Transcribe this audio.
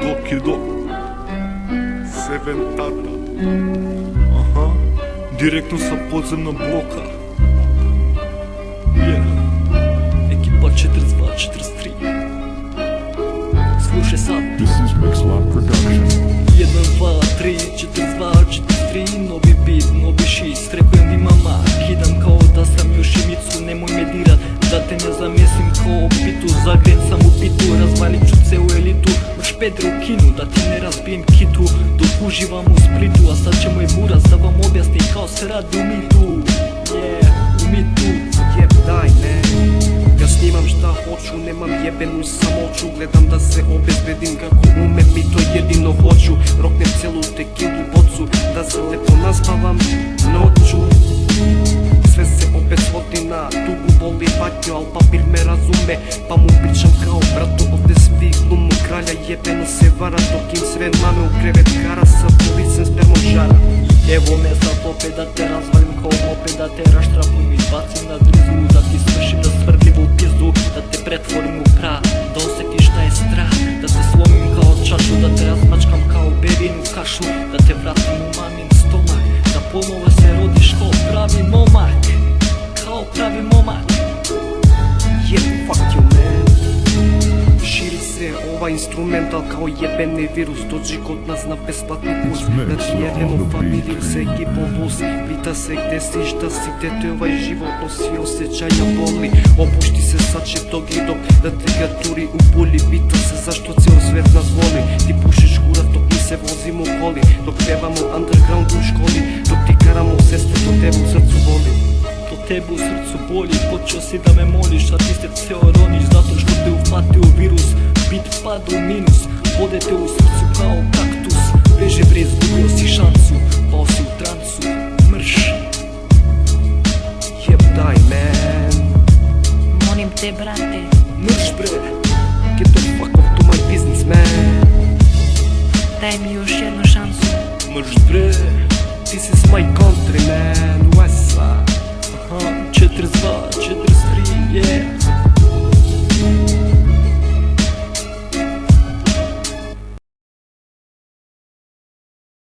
Doki Dok, Seven Tata, aha, direktno sa podzemnog bloka. Ekipa 42-43. Slušaj sad. This is Mixlab Production. 1, 2, 3, 42-43. Novi beat, novi šist. Rekujem vi mama, kidam kao da sam još i micu. Nemoj me dirat, da te ne zamjesim kao pitu. Zagrijem sam u pitu, razvalim ću celu elitu. Mrš pedre u kinu, da ti ne razbijem kitu. Dok uživam u Splitu, a sad će moj buraz da vam objasni kao se radi u mitu. U mitu. Daj ne, ja snimam šta hoću, nemam jebenu samoću. Gledam da se obezbedim kako umem i to jedino hoću. Roknem celu tekilu bocu, da se lepo naspavam noću. Sve se opet svodi na tugu, boli patnju, al papir me razume. Pa mu pričam kao bratu, ovdje svi glumu kralja. Jebeno se vara, dok im sve mame u krevet kara. Sa policem spermom žara. Evo me sad opet da te razvalim kao opet, da te raštrapim i bacim na drizu. Da ti svršim na svrdljivu pizdu, da te pretvorim u prah, da osjetiš šta je strah. Da te slomim kao čašu, da te razmačkam kao berinu kašu. Da te vratim u mamin stomak, da ponovo se rodiš kao pravi momak. Kao pravi momak. Fuck you man. Širi se ovaj instrumental kao jebeni virus. Dođi kod nas na besplatni kurs. Da ti jedemo familiju s ekipom plus. Pita se gde si, šta si, gde te ovaj život nosi, osjećanja boli. Opušti se sad će tog idom, da te ga turi u bulji. Pita se zašto cijel svet nas voli. Ti pušiš kurat dok mi se vozimo koli. Dok pevamo underground u školi. Dok ti karamo sestre, to tebe u srcu boli. To tebe u srcu boli, počeo si da me moliš, a ti se ceo roniš. Zato što te uhvatio virus, bit pada u minus. Bode te u srcu kao kaktus. Beže bre, izgubio si šansu, pao si u transu, mrš. Daj man. Molim te brate, Mrš bre. Get the fuck off to my business man. daj mi još jednu šansu. Mrš bre. This is my country man, Westside. 42-43,